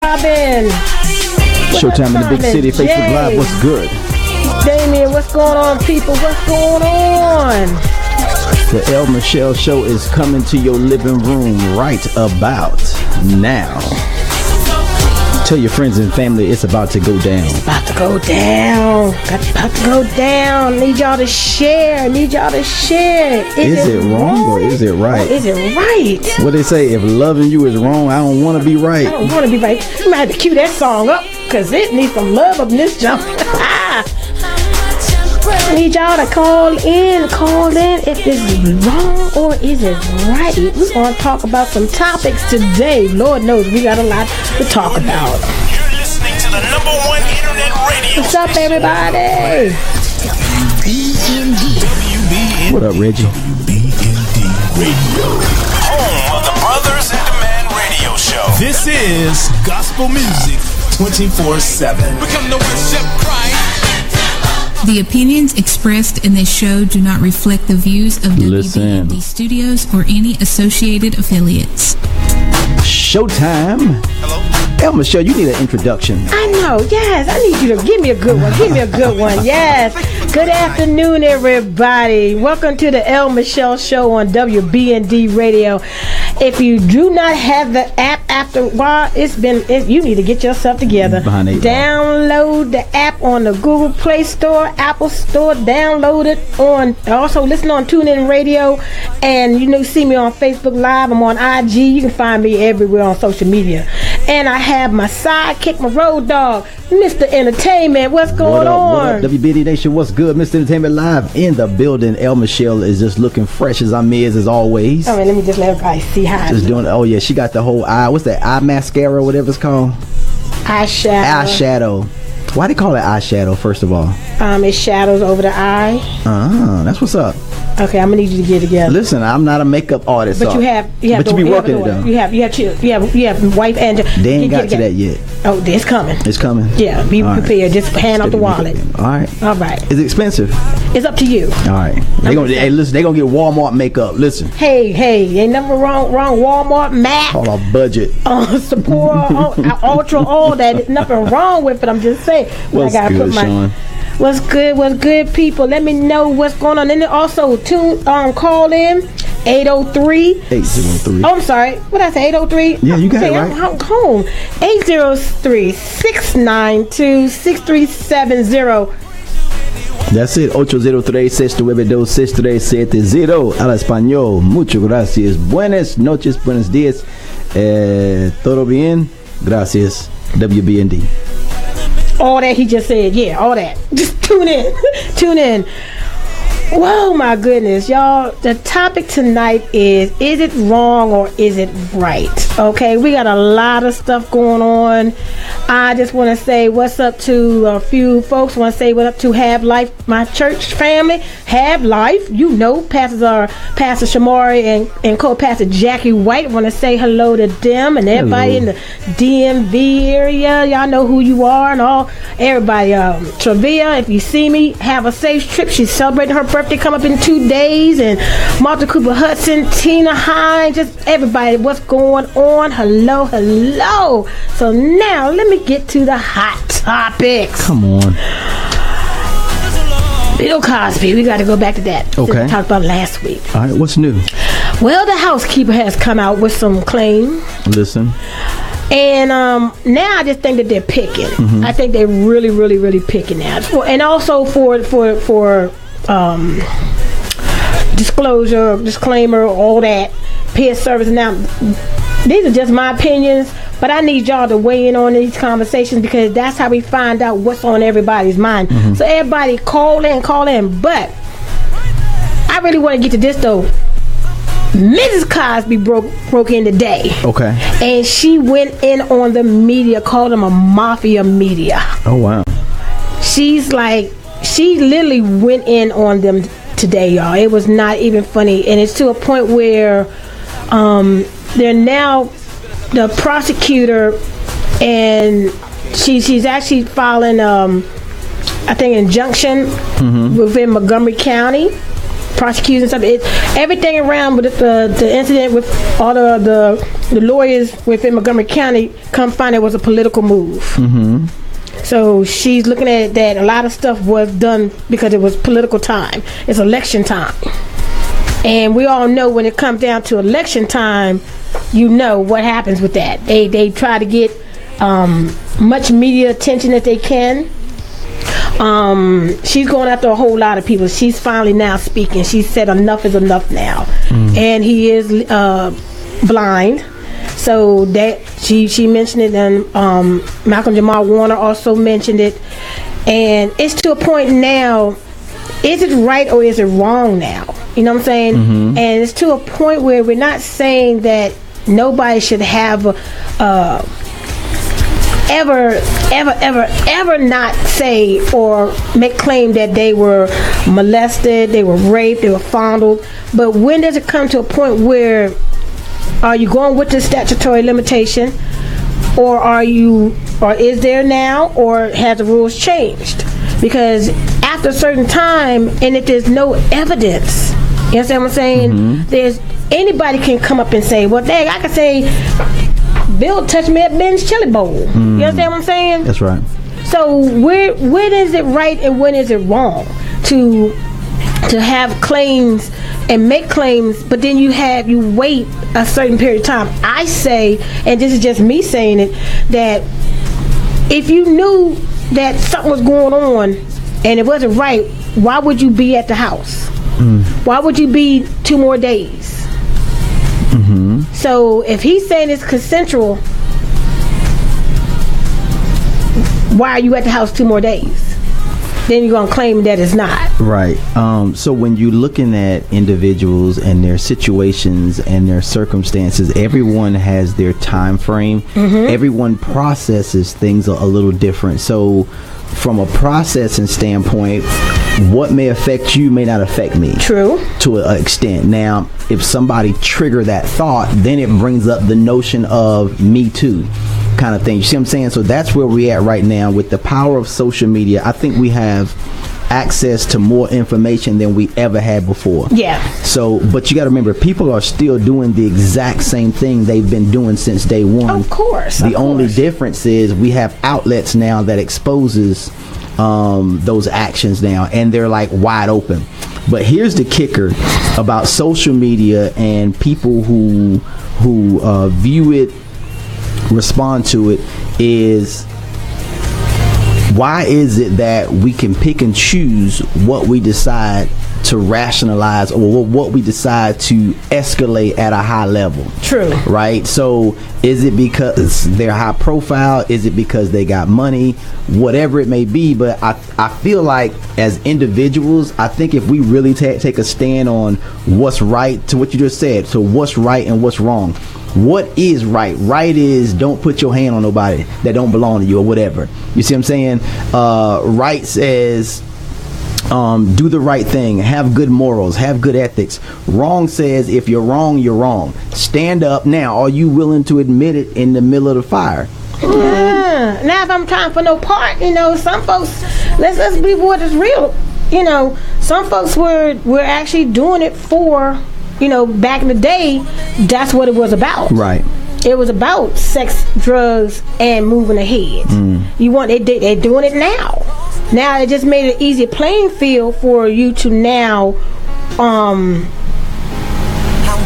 Robin. Showtime in the big city. Facebook Live. What's good? Damien, what's going on, people? What's going on? The El Michelle Show is coming to your living room right about now. Tell your friends and family it's about to go down. It's about to go down. About to go down. Need y'all to share. Is it wrong or is it right? Or is it right? What they say, if loving you is wrong, I don't want to be right. I don't want to be right. You might have to cue that song up because it needs some love up in this jump. I need y'all to call in if it's wrong or is it right. We're going to talk about some topics today. Lord knows we got a lot to talk about. You're listening to the #1 internet radio. What's up, everybody? WBND. What up, Reggie? WBND Radio. Home of the Brothers in Demand radio show. This is gospel music 24/7. We come to worship Christ. The opinions expressed in this show do not reflect the views of WBND Studios or any associated affiliates. Showtime. Hello. El Michelle, you need an introduction. I know, yes. I need you to give me a good one. Yes. Good afternoon, everybody. Welcome to the El Michelle Show on WBND Radio. If you do not have the app after a while, you need to get yourself together. Download the app on the Google Play Store, Apple Store. Download it on. Also listen on TuneIn Radio, and see me on Facebook Live. I'm on IG. You can find me everywhere on social media. And I have my sidekick, my road dog, Mr. Entertainment. What's going on? What up, WBD Nation? What's good? Mr. Entertainment live in the building. El Michelle is just looking fresh as as always. All right, let me just let everybody see how. Just doing. Oh yeah, she got the whole eye. What's that? Eye mascara, whatever it's called. Eyeshadow. Why they call it eyeshadow? First of all, it shadows over the eye. That's what's up. Okay, I'm gonna need you to get together. Listen, I'm not a makeup artist, but you have. But you be working it though. You have wife and. They ain't got to that yet. Oh, it's coming. It's coming. Yeah, be prepared. Just hand out the wallet. All right. Is it expensive? It's up to you. All right. They gonna get Walmart makeup. Listen. Hey, ain't nothing wrong. Walmart, Mac. All our budget. Sephora, Ultra, all that. There's nothing wrong with it. I'm just saying. What's good, Sean? What's good, people? Let me know what's going on. And then also call in 803. Oh, I'm sorry. What did I say? 803? Yeah, you got it right. I'm home. 803-692-6370. That's it. 803-692-6370. Al español. Muchas gracias. Buenas noches. Buenos días. Todo bien. Gracias. WBND. All that he just said, all that. Just tune in. Whoa, my goodness, y'all. The topic tonight is it wrong or is it right? Okay, we got a lot of stuff going on. I just want to say what's up to a few folks. Want to say what's up to Have Life, my church family. Have Life, pastors are Pastor Shamari and co-pastor Jackie White. Want to say hello to them and everybody in the DMV area. Y'all know who you are and all. Everybody, Travia, if you see me, have a safe trip. She's celebrating her birthday come up in 2 days, and Martha Cooper Hudson, Tina Hines, just everybody, what's going on? Hello. So now let me get to the hot topics. Come on. Bill Cosby, we got to go back to that. Okay. We talked about last week. All right, what's new? Well, the housekeeper has come out with some claim. Listen. And now I just think that they're picking. Mm-hmm. I think they're really, really, really picking that. And also for disclaimer, all that, peer service. Now, these are just my opinions, but I need y'all to weigh in on these conversations because that's how we find out what's on everybody's mind. Mm-hmm. So everybody call in. But I really want to get to this though. Mrs. Cosby broke in today. Okay. And she went in on the media, called them a mafia media. Oh, wow. She literally went in on them today, y'all. It was not even funny. And it's to a point where they're now, the prosecutor, and she's actually filing, I think, injunction within Montgomery County. prosecuting stuff. Everything around with the incident with all the lawyers within Montgomery County come find it was a political move. Mm-hmm. So she's looking at that a lot of stuff was done because it was political time. It's election time. And we all know when it comes down to election time, you know what happens with that. They try to get much media attention that they can. She's going after a whole lot of people. She's finally now speaking. She said enough is enough now. And he is blind. So that she mentioned it, and Malcolm Jamal Warner also mentioned it. And it's to a point now, is it right or is it wrong now? You know what I'm saying? Mm-hmm. And it's to a point where we're not saying that nobody should have ever not say or make claim that they were molested, they were raped, they were fondled. But when does it come to a point where are you going with the statutory limitation, or is there now, or has the rules changed? Because after a certain time, and if there's no evidence, you understand what I'm saying? Mm-hmm. Anybody can come up and say, well, dang, I can say Bill touched me at Ben's Chili Bowl. Mm. You understand what I'm saying? That's right. So when is it right and when is it wrong to have claims and make claims, but then you wait a certain period of time? I say, and this is just me saying it, that if you knew that something was going on and it wasn't right, why would you be at the house? Mm. Why would you be 2 more days? Mm-hmm. So if he's saying it's consensual, why are you at the house 2 more days? Then you're going to claim that it's not. Right. So when you're looking at individuals and their situations and their circumstances, everyone has their time frame. Mm-hmm. Everyone processes things a little different. So from a processing standpoint, what may affect you may not affect me. True. To an extent. Now, if somebody trigger that thought, then it brings up the notion of me too kind of thing. You see what I'm saying? So that's where we're at right now with the power of social media. I think we have access to more information than we ever had before. Yeah. So, but you got to remember, people are still doing the exact same thing they've been doing since day one. Of course. The only difference is we have outlets now that exposes those actions now, and they're like wide open. But here's the kicker about social media and people who view it, respond to it, is why is it that we can pick and choose what we decide to rationalize or what we decide to escalate at a high level? True. Right? So is it because they're high profile? Is it because they got money? Whatever it may be. But I feel like as individuals, I think if we really take a stand on what's right, to what you just said, so what's right and what's wrong. What is right? Right is don't put your hand on nobody that don't belong to you or whatever. You see what I'm saying? Right says do the right thing, have good morals, have good ethics. Wrong says if you're wrong, you're wrong. Stand up. Now, are you willing to admit it in the middle of the fire? Now if I'm trying for no part, some folks, let's be what is real. Some folks were actually doing it for, back in the day, that's what it was about. Right. It was about sex, drugs, and moving ahead. They're doing it now. Now it just made an easier playing field for you to now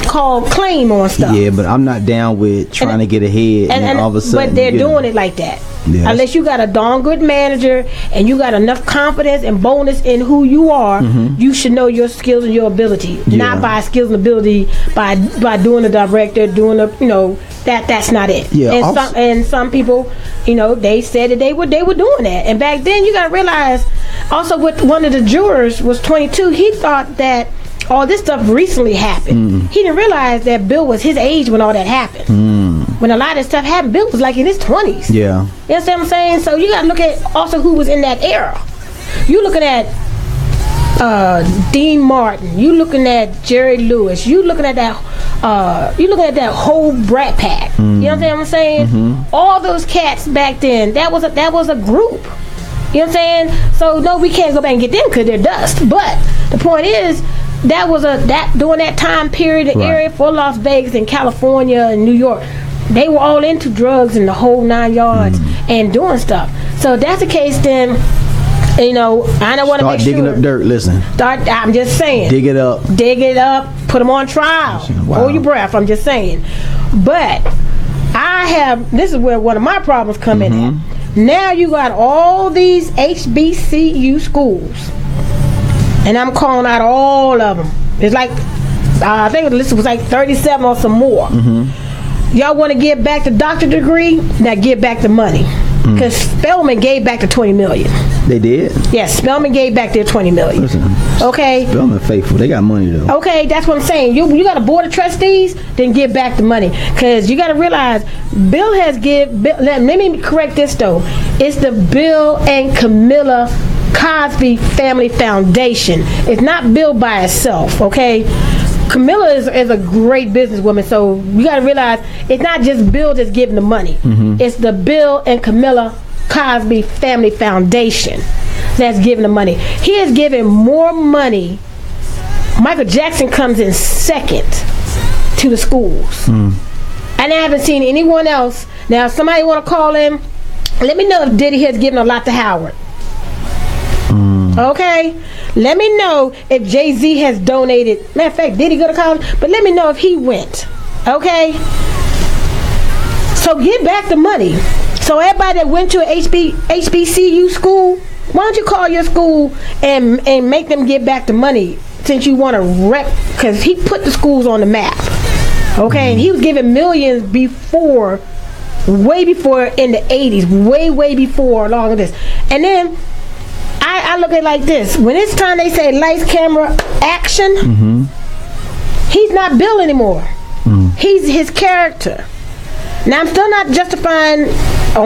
claim on stuff. Yeah, but I'm not down with trying to get ahead and all of a sudden. But they're doing it like that. Yes. Unless you got a darn good manager and you got enough confidence and boldness in who you are, you should know your skills and your ability. Yeah. Not by skills and ability by doing the director, doing the that's not it. Yeah. And some people, they said that they were doing that. And back then you got to realize also with one of the jurors was 22, he thought that all this stuff recently happened. He didn't realize that Bill was his age when all that happened. When a lot of stuff happened, Bill was like in his 20s. Yeah. You understand what I'm saying? So you got to look at also who was in that era. You looking at Dean Martin. You looking at Jerry Lewis. You looking at that whole Brat Pack. You understand what I'm saying? All those cats back then. That was a group. You know what I'm saying? So no, we can't go back and get them because they're dust. But the point is, that was during that time period, the area for Las Vegas and California and New York, they were all into drugs and the whole 9 yards and doing stuff. So if that's the case, then I don't want to make sure. Start digging up dirt. Listen. I'm just saying. Dig it up. Put them on trial. Wow. Hold your breath. I'm just saying. But this is where one of my problems come in at. Now you got all these HBCU schools, and I'm calling out all of them. It's like I think the list was like 37 or some more. Y'all want to give back the doctorate degree? Now give back the money. Because Spelman gave back the $20 million. They did? Yes, Spelman gave back their $20 million. Listen, okay. Spelman faithful. They got money though. Okay, that's what I'm saying. You got a board of trustees, then give back the money. Because you got to realize, Bill has let me correct this though. It's the Bill and Camilla Cosby Family Foundation. It's not Bill by itself, okay? Camilla is a great businesswoman, so you got to realize it's not just Bill that's giving the money. It's the Bill and Camilla Cosby Family Foundation that's giving the money. He is giving more money. Michael Jackson comes in second to the schools. And I haven't seen anyone else. Now, if somebody want to call him, let me know if Diddy has given a lot to Howard. Okay, let me know if Jay-Z has donated. Matter of fact, did he go to college? But let me know if he went. Okay, so get back the money. So everybody that went to an HBCU school, why don't you call your school and make them get back the money, since you want to wreck, because he put the schools on the map. Okay, and he was giving millions before, way before in the 80s, way before all of this. And then I look at it like this. When it's time they say lights, camera, action, he's not Bill anymore. He's his character. Now, I'm still not justifying,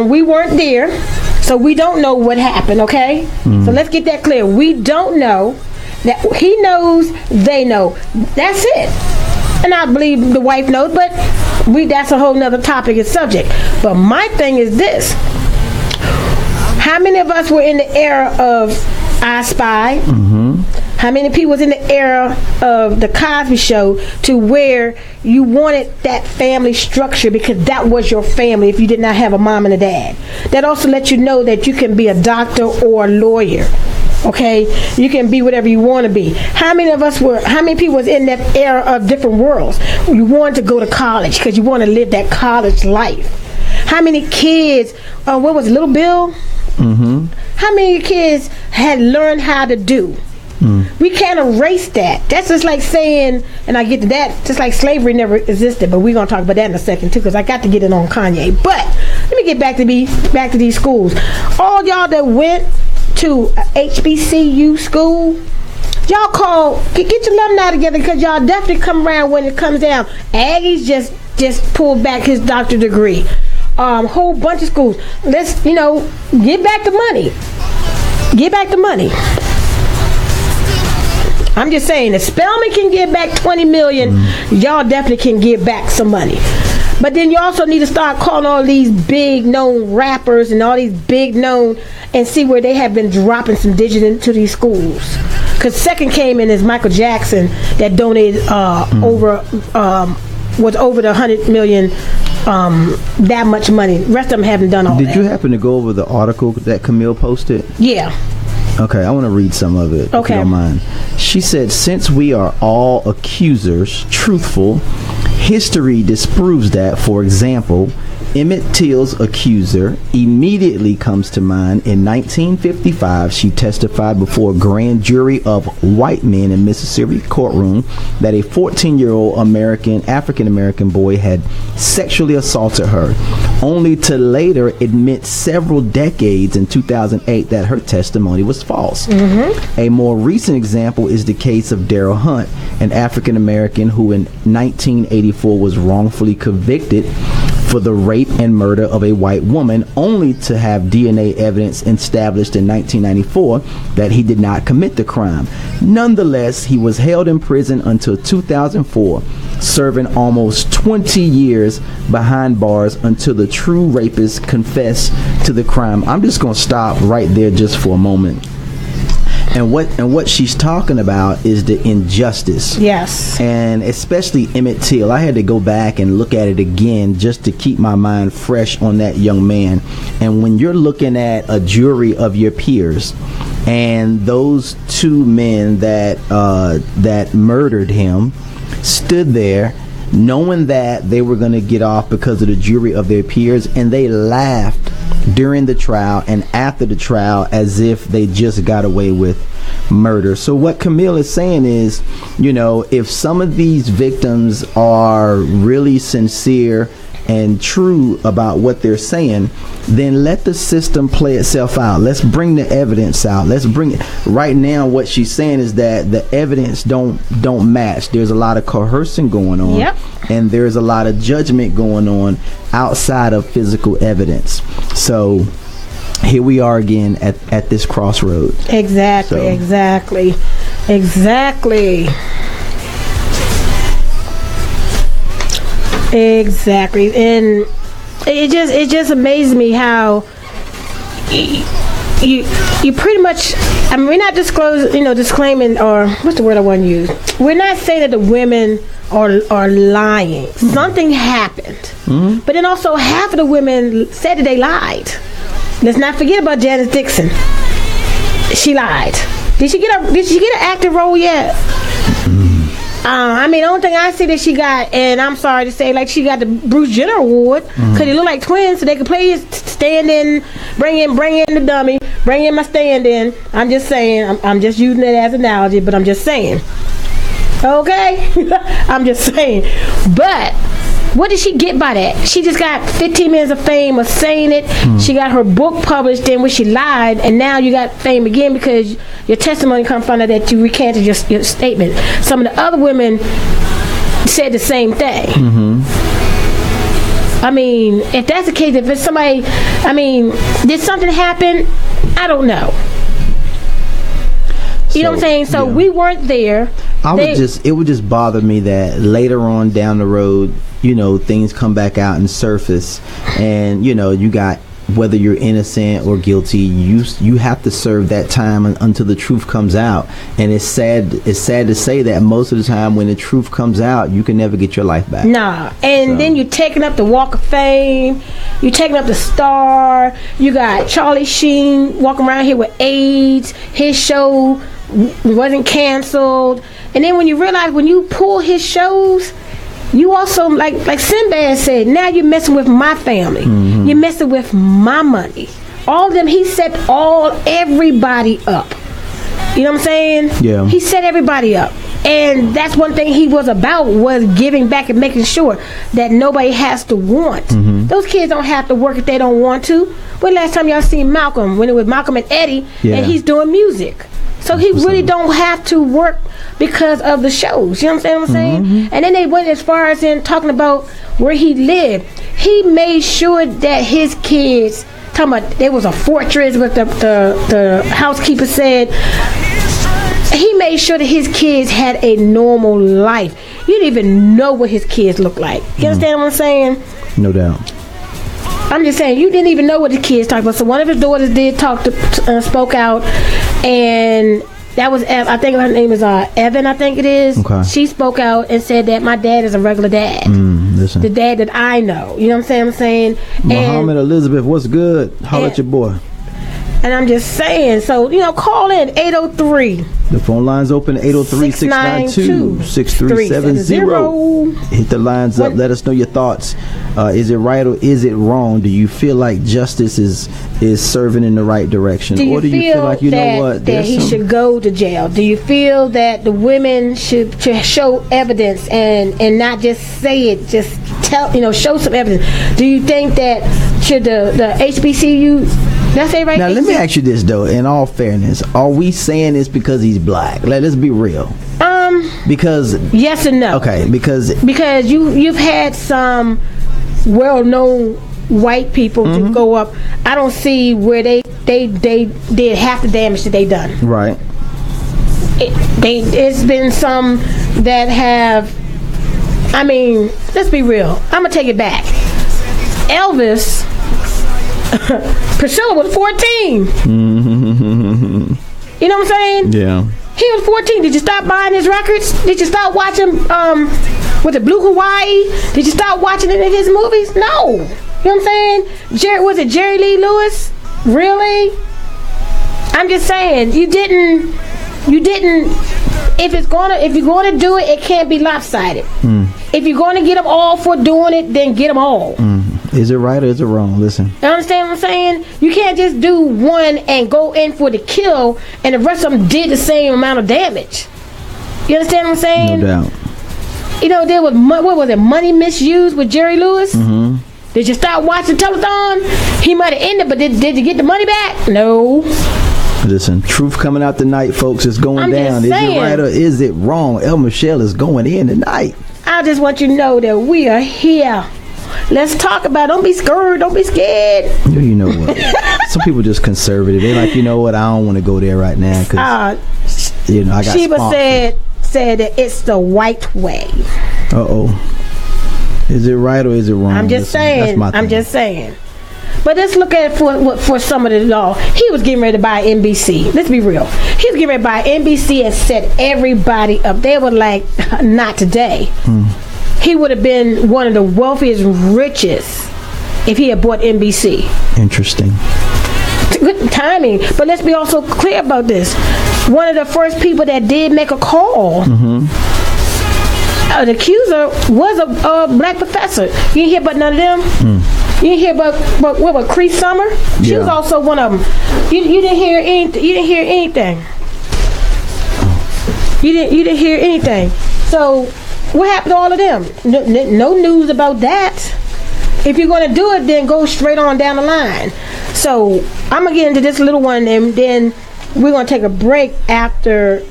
we weren't there, so we don't know what happened, okay? So let's get that clear. We don't know. That he knows, they know. That's it. And I believe the wife knows, but that's a whole nother topic and subject. But my thing is this. How many of us were in the era of I Spy? How many people was in the era of the Cosby Show, to where you wanted that family structure because that was your family if you did not have a mom and a dad? That also lets you know that you can be a doctor or a lawyer. Okay, you can be whatever you want to be. How many people was in that era of different worlds? You wanted to go to college because you want to live that college life. How many kids, what was it, Little Bill? How many kids had learned how to do? We can't erase that. That's just like saying, and I get to that, just like slavery never existed, but we're going to talk about that in a second too, because I got to get it on Kanye. But let me get back to these schools. All y'all that went to HBCU school, y'all get your alumni together, because y'all definitely come around when it comes down. Aggie's just pulled back his doctorate degree. Whole bunch of schools. Let's, get back the money. Get back the money. I'm just saying, if Spelman can get back $20 million, y'all definitely can get back some money. But then you also need to start calling all these big known rappers and all these big known, and see where they have been dropping some digits into these schools. Because second came in is Michael Jackson, that donated over the $100 million. That much money. The rest of them haven't done all that. Did you happen to go over the article that Camille posted? Yeah. Okay, I want to read some of it, if you don't mind. She said, since we are all accusers, truthful, history disproves that. For example, Emmett Till's accuser immediately comes to mind. In 1955, she testified before a grand jury of white men in Mississippi courtroom that a 14-year-old African-American boy had sexually assaulted her, only to later admit several decades in 2008 that her testimony was false. A more recent example is the case of Daryl Hunt, an African-American who in 1984 was wrongfully convicted for the rape and murder of a white woman, only to have DNA evidence established in 1994 that he did not commit the crime. Nonetheless, he was held in prison until 2004, serving almost 20 years behind bars until the true rapist confessed to the crime. I'm just going to stop right there just for a moment. And what she's talking about is the injustice. Yes. And especially Emmett Till. I had to go back and look at it again just to keep my mind fresh on that young man. And when you're looking at a jury of your peers, and those two men that murdered him stood there knowing that they were going to get off because of the jury of their peers, and they laughed during the trial and after the trial as if they just got away with murder. So what Camille is saying is, if some of these victims are really sincere and true about what they're saying, then let the system play itself out. Let's bring the evidence out. Let's bring it. Right now, what she's saying is that the evidence don't match. There's a lot of coercing going on. Yep. And there's a lot of judgment going on outside of physical evidence. So here we are again at this crossroad. Exactly. And it just amazes me how you pretty much, I mean, we're not disclaiming, or what's the word I want to use? We're not saying that the women are lying. Something happened. But then also half of the women said that they lied. Let's not forget about Janice Dixon. She lied. Did she get an acting role yet? I mean, the only thing I see that she got, and I'm sorry to say, like, she got the Bruce Jenner Award because they look like twins, so they could play stand-in, bring in the dummy, bring in my stand-in. I'm just saying, I'm just using it as an analogy, but I'm just saying. Okay? I'm just saying. But what did she get by that? She just got 15 minutes of fame of saying it. She got her book published in which she lied, and now you got fame again because your testimony come from her that you recanted your statement. Some of the other women said the same thing. I mean, if that's the case, if it's somebody, I mean, did something happen? I don't know. You know what I'm saying? So we weren't there. It would just bother me that later on down the road, things come back out and surface, and you got, whether you're innocent or guilty, you have to serve that time until the truth comes out. And it's sad to say that most of the time when the truth comes out, you can never get your life back. Nah. And then you're taking up the Walk of Fame, you're taking up the Star, you got Charlie Sheen walking around here with AIDS, his show wasn't canceled, and then when you realize when you pull his shows, you also, like Sinbad said, now you're messing with my family. You're messing with my money. All of them, he set everybody up. You know what I'm saying? Yeah. He set everybody up. And that's one thing he was about, was giving back and making sure that nobody has to want. Those kids don't have to work if they don't want to. When last time y'all seen Malcolm? When it was Malcolm and Eddie, and he's doing music. So he really don't have to work because of the shows. You know what I'm saying? And then they went as far as in talking about where he lived. He made sure that his kids, talking about there was a fortress, but the housekeeper said, he made sure that his kids had a normal life. You didn't even know what his kids looked like. You understand what I'm saying? No doubt. I'm just saying, you didn't even know what the kids talked about. So one of his daughters did spoke out, and that was, I think her name is Evan, I think it is. Okay. She spoke out and said that my dad is a regular dad. The dad that I know. You know what I'm saying? Muhammad Elizabeth, what's good? Holler at your boy. And I'm just saying, so, call in 803. The phone line's open, 803-692-6370. Hit the lines up. Let us know your thoughts. Is it right or is it wrong? Do you feel like justice is serving in the right direction? Or do you feel like, that he should go to jail? Do you feel that the women should show evidence and not just say it, just tell, show some evidence? Do you think that should the HBCU... Now, let me ask you this, though. In all fairness, are we saying this because he's black? Let's be real. Because yes and no. Okay, because you've had some well-known white people to go up. I don't see where they did half the damage that they done. Right. It's been some that have. I mean, let's be real. I'm gonna take it back. Elvis. Priscilla was 14. You know what I'm saying? Yeah. He was 14. Did you stop buying his records? Did you stop watching with the Blue Hawaii? Did you stop watching any of his movies? No. You know what I'm saying? Was it Jerry Lee Lewis? Really? I'm just saying, you didn't. If you're gonna do it, it can't be lopsided. If you're gonna get them all for doing it, then get them all. Is it right or is it wrong? Listen. You understand what I'm saying? You can't just do one and go in for the kill, and the rest of them did the same amount of damage. You understand what I'm saying? No doubt. You know, there was what was it? Money misuse with Jerry Lewis. Did you stop watching telethon? He might have ended, but did you get the money back? No. Listen, truth coming out tonight, folks. It's going I'm down. Is it right or is it wrong? El Michelle is going in tonight. I just want you to know that we are here. Let's talk about it. Don't be scared. Don't be scared. You know what? Some people just conservative. They're like, you know what? I don't want to go there right now because I got Sheba said that it's the white way. Is it right or is it wrong? I'm just saying. I'm just saying. But let's look at it for some of the law. He was getting ready to buy NBC. Let's be real. He was getting ready to buy NBC and set everybody up. They were like, not today. He would have been one of the wealthiest, richest if he had bought NBC. Interesting. Good timing. But let's be also clear about this. One of the first people that did make a call, the accuser was a black professor. You didn't hear about none of them? You didn't hear about what Cree Summer? She was also one of them. You didn't hear anything. You didn't hear anything. You didn't hear anything. So what happened to all of them? No news about that. If you're going to do it, then go straight on down the line. So I'm going to get into this little one, and then we're going to take a break after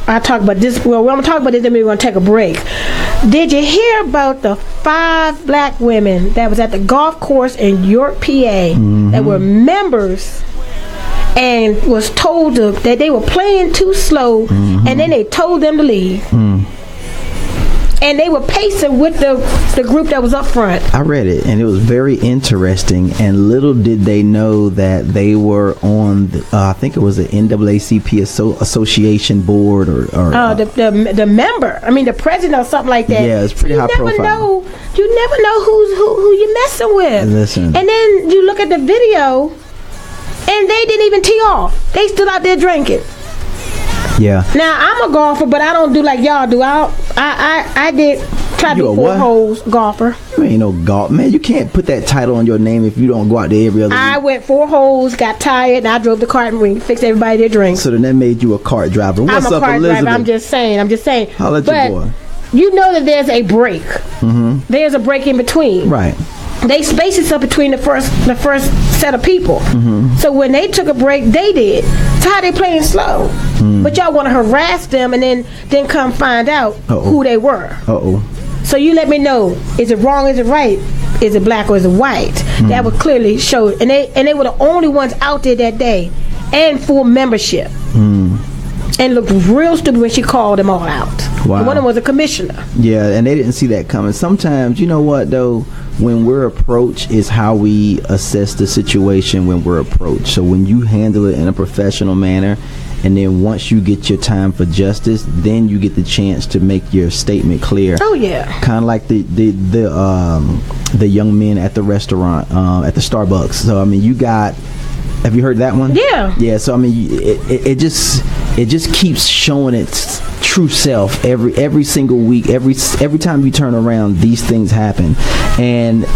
I talk about this. Well, I'm going to talk about this, then we're going to take a break. Did you hear about the 5 black women that was at the golf course in York, PA, that were members and was told that they were playing too slow, and then they told them to leave? And they were pacing with the group that was up front. I read it, and it was very interesting. And little did they know that they were on, I think it was the NAACP association board, or the member. I mean, the president or something like that. Yeah, it's pretty high profile. You never know who you're messing with. Listen. And then you look at the video, and they didn't even tee off. They stood out there drinking. Yeah. Now I'm a golfer, but I don't do like y'all do. I did try to be 4 holes golfer. You ain't no golf man. You can't put that title on your name if you don't go out there every other week. I went 4 holes, got tired, and I drove the cart and fixed everybody their drinks. So then that made you a cart driver. What's up, Elizabeth? Driver. I'm just saying. I'll let you boy. You know that there's a break. There's a break in between. Right. They spaced it up between the first set of people. So when they took a break, they did. So how they playing slow? But y'all want to harass them and then come find out who they were. So you let me know, is it wrong, is it right? Is it black or is it white? That would clearly show, and they were the only ones out there that day, and full membership. And looked real stupid when she called them all out. Wow. And one of them was a commissioner. Yeah, and they didn't see that coming. Sometimes, you know what though, when we're approached is how we assess the situation when we're approached. So when you handle it in a professional manner, and then once you get your time for justice, then you get the chance to make your statement clear. Oh yeah. Kind of like the young men at the restaurant, at the Starbucks. So I mean, have you heard that one? Yeah. Yeah. So I mean, it just keeps showing its true self every single week. Every time you turn around, these things happen. And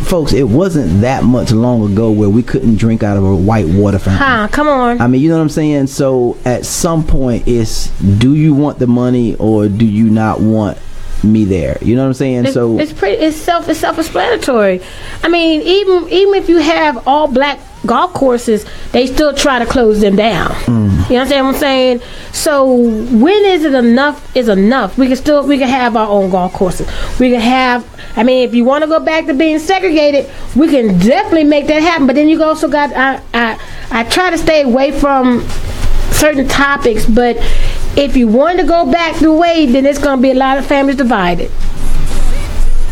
folks, it wasn't that much long ago where we couldn't drink out of a white water fountain. Come on. I mean, you know what I'm saying? So at some point, it's, do you want the money or do you not want me there? You know what I'm saying? It's self-explanatory. I mean, even if you have all black golf courses, they still try to close them down. You understand what I'm saying? So when is it enough is enough? We can have our own golf courses. We can have, I mean, if you want to go back to being segregated, we can definitely make that happen. But then you also got, I try to stay away from certain topics, but if you want to go back the way, then it's going to be a lot of families divided,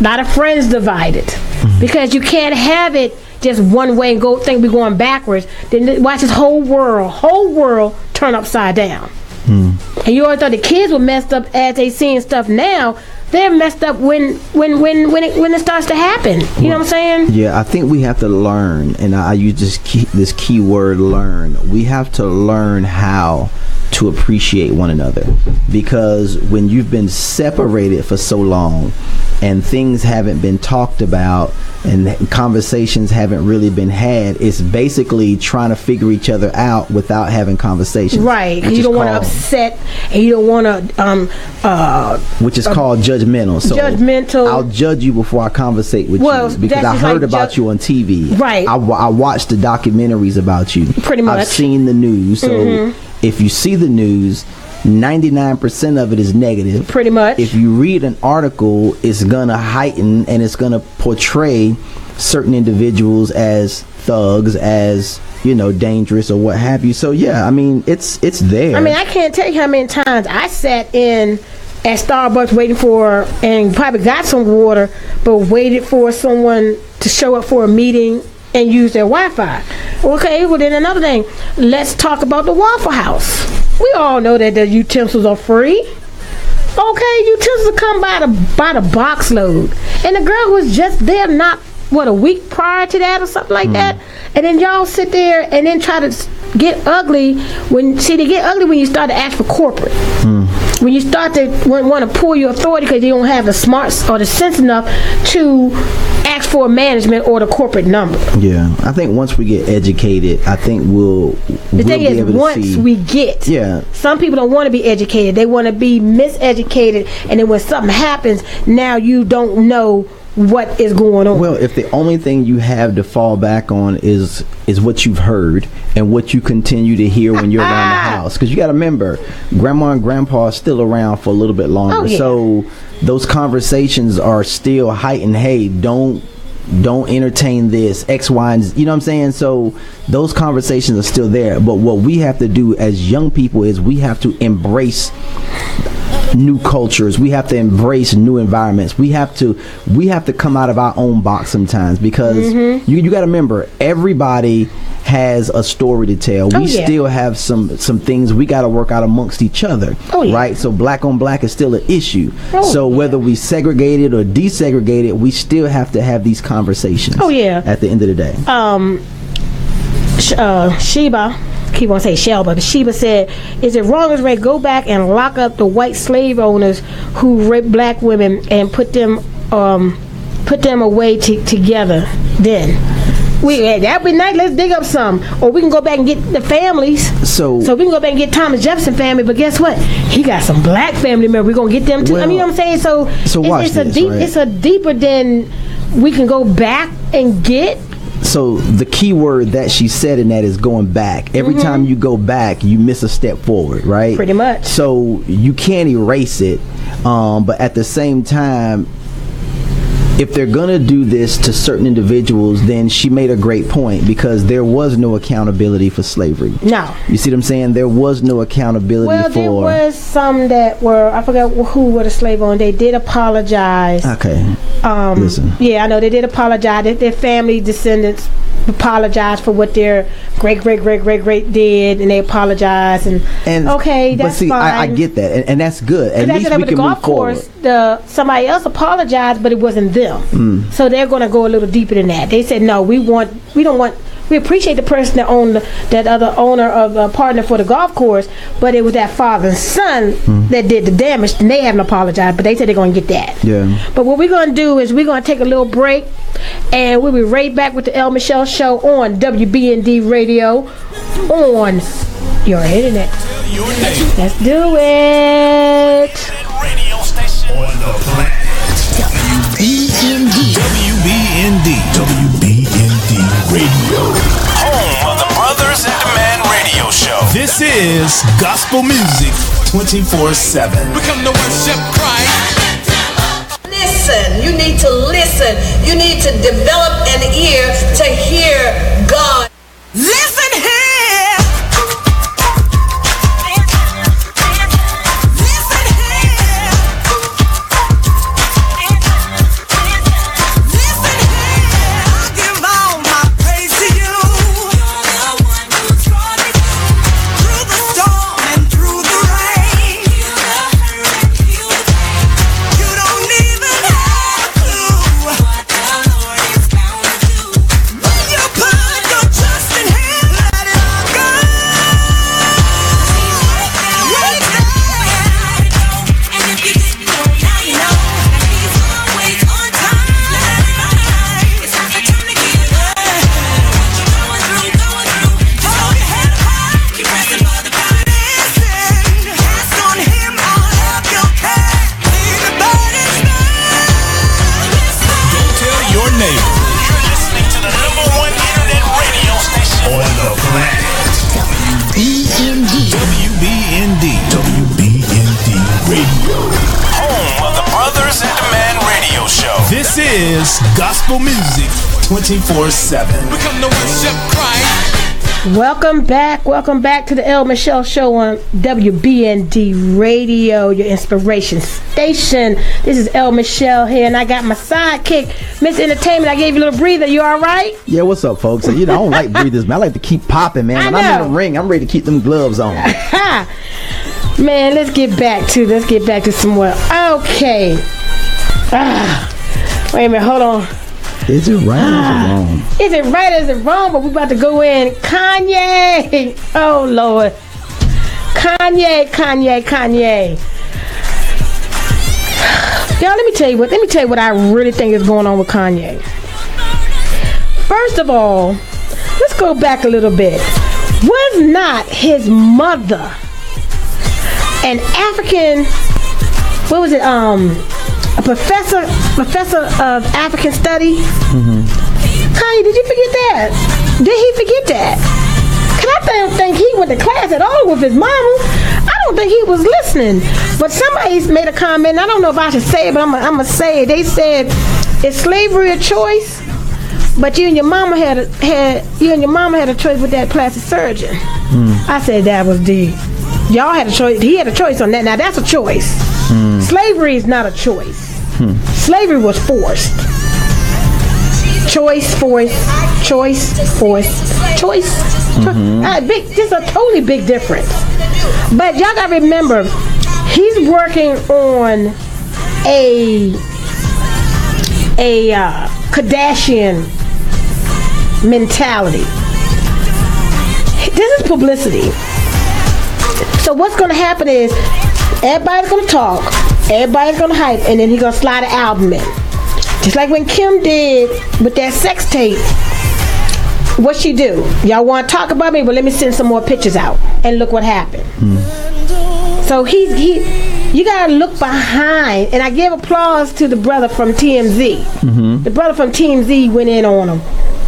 a lot of friends divided, because you can't have it just one way and think we're going backwards, then watch this whole world turn upside down. And you always thought the kids were messed up as they seeing stuff now. They're messed up when it starts to happen. You know what I'm saying? Yeah, I think we have to learn, and I use this key word, learn. We have to learn how to appreciate one another, because when you've been separated for so long and things haven't been talked about and conversations haven't really been had, it's basically trying to figure each other out without having conversations. Right. You don't want to upset, and you don't want to which is called judgmental. So judgmental. I'll judge you before I conversate with you because I heard about you on TV. Right. I watched the documentaries about you. Pretty much. I've seen the news. So if you see the news, 99% of it is negative. Pretty much. If you read an article, it's gonna heighten and it's gonna portray certain individuals as thugs, as dangerous or what have you. So yeah, I mean, it's there. I mean, I can't tell you how many times I sat at Starbucks waiting for, and probably got some water, but waited for someone to show up for a meeting and use their Wi-Fi. Okay, well then another thing, let's talk about the Waffle House. We all know that the utensils are free. Okay, utensils come by the box load, and the girl was just there not a week prior to that or something like that, and then y'all sit there and then try to get ugly when you start to ask for corporate. When you start to want to pull your authority because you don't have the smarts or the sense enough to ask for management or the corporate number. Yeah, I think once we get educated, I think we'll the thing be is, able to once see. we get, some people don't want to be educated. They want to be miseducated, and then when something happens, now you don't know what is going on. Well, if the only thing you have to fall back on is what you've heard and what you continue to hear when you're around the house, because you got to remember, grandma and grandpa are still around for a little bit longer. So those conversations are still heightened. Hey, don't entertain this, X, Y, and Z, you know what I'm saying? So those conversations are still there. But what we have to do as young people is we have to embrace new cultures. We have to embrace new environments. We have to come out of our own box sometimes, because you got to remember, everybody has a story to tell. We still have some things we got to work out amongst each other, right? So black on black is still an issue. So whether we segregated or desegregated, we still have to have these conversations. At the end of the day. Sheba, keep on saying Shelba, but Sheba said, is it wrong as Ray go back and lock up the white slave owners who raped black women and put them away together then? That'd be nice. Let's dig up some, or we can go back and get the families. So we can go back and get Thomas Jefferson family. But guess what? He got some black family members. We're gonna get them too. Well, I mean, you know what I'm saying? So watch this, right? It's a deeper than we can go back and get. So the key word that she said in that is going back. Every time you go back, you miss a step forward, right? Pretty much. So you can't erase it, but at the same time, if they're gonna do this to certain individuals, then she made a great point, because there was no accountability for slavery. No. You see what I'm saying? There was no accountability for... Well, there was some that were, I forgot who were the slave owners. They did apologize. Okay. Listen. Yeah, I know they did apologize. Their family descendants apologized for what their great did, and they apologized, and okay, that's fine. I get that, and that's good. At least we can move forward. Somebody else apologized, but it wasn't them. So they're going to go a little deeper than that. They said, no, we appreciate the person that owned that other owner of a partner for the golf course, but it was that father and son that did the damage, and they haven't apologized, but they said they're going to get that. Yeah. But what we're going to do is we're going to take a little break, and we'll be right back with the El Michelle Show on WBND Radio on your internet. Let's do it. Radio station on the planet. WBND Radio. Home of the Brothers in Demand Radio Show. This is gospel music 24/7. We come to worship Christ. Listen, you need to listen. You need to develop an ear to hear God. Listen here. Listen here. I give all my This is gospel music 24/7. We come to worship Christ. Welcome back to the El Michelle Show on WBND Radio, your inspiration station. This is El Michelle here, and I got my sidekick, Miss Entertainment. I gave you a little breather. You all right? Yeah, what's up, folks? I don't like breathers, man. I like to keep popping, man. When I'm in the ring, I'm ready to keep them gloves on. Man, let's get back to some more. Okay. Wait a minute, hold on. Is it right or is it wrong? Is it right or is it wrong? But we about to go in. Kanye. Oh, Lord. Kanye. Y'all, let me tell you what I really think is going on with Kanye. First of all, let's go back a little bit. Was not his mother an African, what was it, a professor of African study? Mm-hmm. Kanye, did you forget that? Did he forget that? Because I don't think he went to class at all with his mama. I don't think he was listening. But somebody's made a comment. I don't know if I should say it, but I'm gonna say it. They said, "Is slavery a choice?" But you and your mama had a choice with that plastic surgeon. I said that was deep. Y'all had a choice. He had a choice on that. Now that's a choice. Slavery is not a choice. Slavery was forced. Choice. This a totally big difference. But y'all gotta remember, he's working on a Kardashian mentality. This is publicity. So what's going to happen is everybody's going to talk, everybody's going to hype, and then he's going to slide an album in. Just like when Kim did with that sex tape. What she do? Y'all want to talk about me? Well, let me send some more pictures out. And look what happened. So you got to look behind. And I give applause to the brother from TMZ. The brother from TMZ went in on him.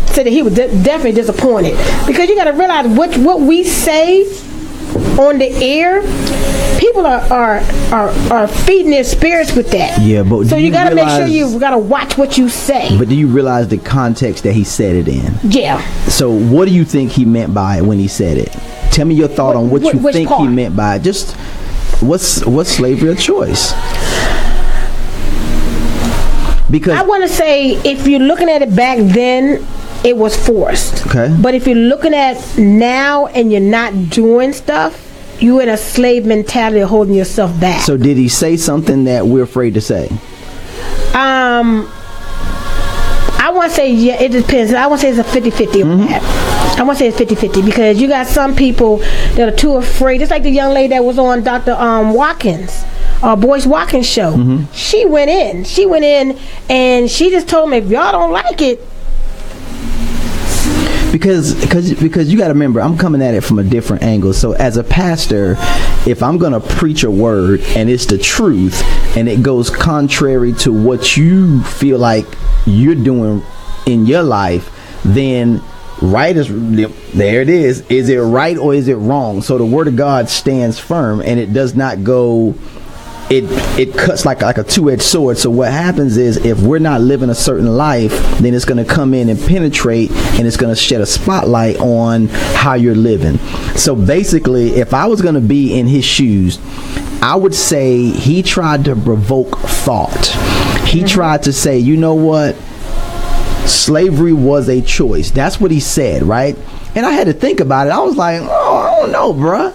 Said that he was definitely disappointed. Because you got to realize what we say on the air, people are feeding their spirits with that. Yeah, but so you got to make sure you got to watch what you say. But do you realize the context that he said it in? Yeah. So what do you think he meant by it when he said it? Tell me your thought on what you think he meant by it. Just what's slavery a choice? Because I want to say, if you're looking at it back then, it was forced. Okay. But if you're looking at now and you're not doing stuff, you're in a slave mentality of holding yourself back. So did he say something that we're afraid to say? I want to say, yeah, it depends. I want to say it's a 50-50 on that. I want to say it's 50-50 because you got some people that are too afraid. It's like the young lady that was on Dr. Watkins. Boyce Watkins show. She went in and she just told me, if y'all don't like it, because you got to remember, I'm coming at it from a different angle. So as a pastor, if I'm going to preach a word and it's the truth and it goes contrary to what you feel like you're doing in your life, then right is there. It is. Is it right or is it wrong? So the word of God stands firm and it does not go. It cuts like a two-edged sword. So what happens is, if we're not living a certain life, then it's going to come in and penetrate, and it's going to shed a spotlight on how you're living. So basically, if I was going to be in his shoes, I would say he tried to provoke thought. He tried to say, you know what? Slavery was a choice. That's what he said, right? And I had to think about it. I was like, oh, I don't know, bruh.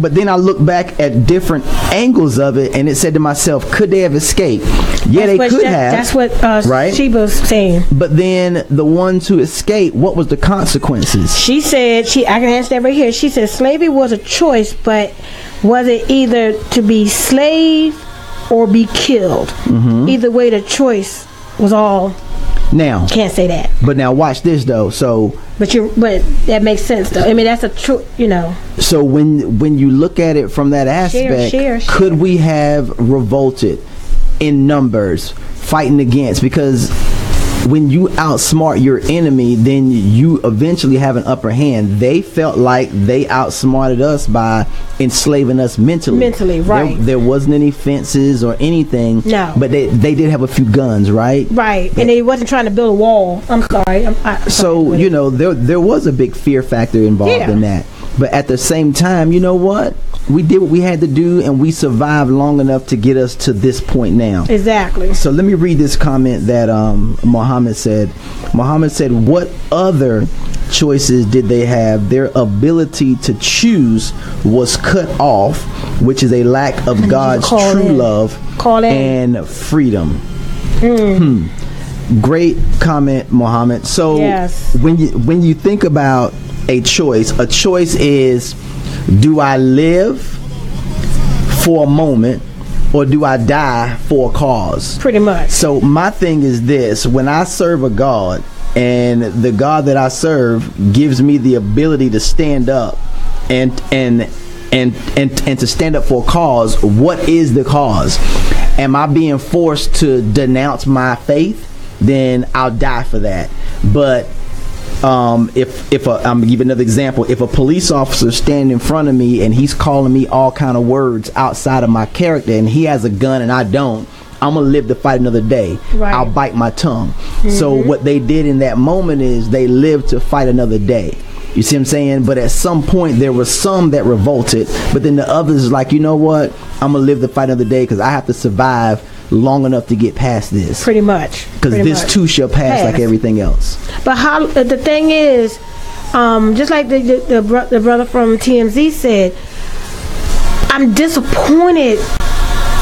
But then I look back at different angles of it, and it said to myself, could they have escaped? Yeah, they could have. That's what right? Sheba was saying. But then the ones who escaped, what was the consequences? She said, I can answer that right here. She said slavery was a choice, but was it either to be slave or be killed? Either way, the choice was all. Now can't say that. But now watch this though. So but that makes sense though. I mean, that's a true, So when you look at it from that aspect, could we have revolted in numbers, fighting against? Because when you outsmart your enemy, then you eventually have an upper hand. They felt like they outsmarted us by enslaving us mentally, right. There wasn't any fences or anything. No. But they did have a few guns, right? Right. And they wasn't trying to build a wall. I'm sorry. So, you know, there was a big fear factor involved in that. But at the same time, you know what? We did what we had to do, and we survived long enough to get us to this point now. Exactly. So let me read this comment that Muhammad said. Muhammad said, what other choices did they have? Their ability to choose was cut off, which is a lack of God's true love and freedom. Great comment, Muhammad. So when you think about a choice is, do I live for a moment or do I die for a cause? Pretty much. So my thing is this: when I serve a God, and the God that I serve gives me the ability to stand up and to stand up for a cause, what is the cause? Am I being forced to denounce my faith? Then I'll die for that. But I'm gonna give another example. If a police officer standing in front of me and he's calling me all kind of words outside of my character, and he has a gun and I don't, I'm gonna live to fight another day. Right. I'll bite my tongue. So what they did in that moment is they lived to fight another day. You see what I'm saying? But at some point there were some that revolted, but then the others is like, you know what? I'm gonna live to fight another day because I have to survive long enough to get past this. Pretty much. Because this too shall pass like everything else. But how the thing is, just like the brother from TMZ said, I'm disappointed.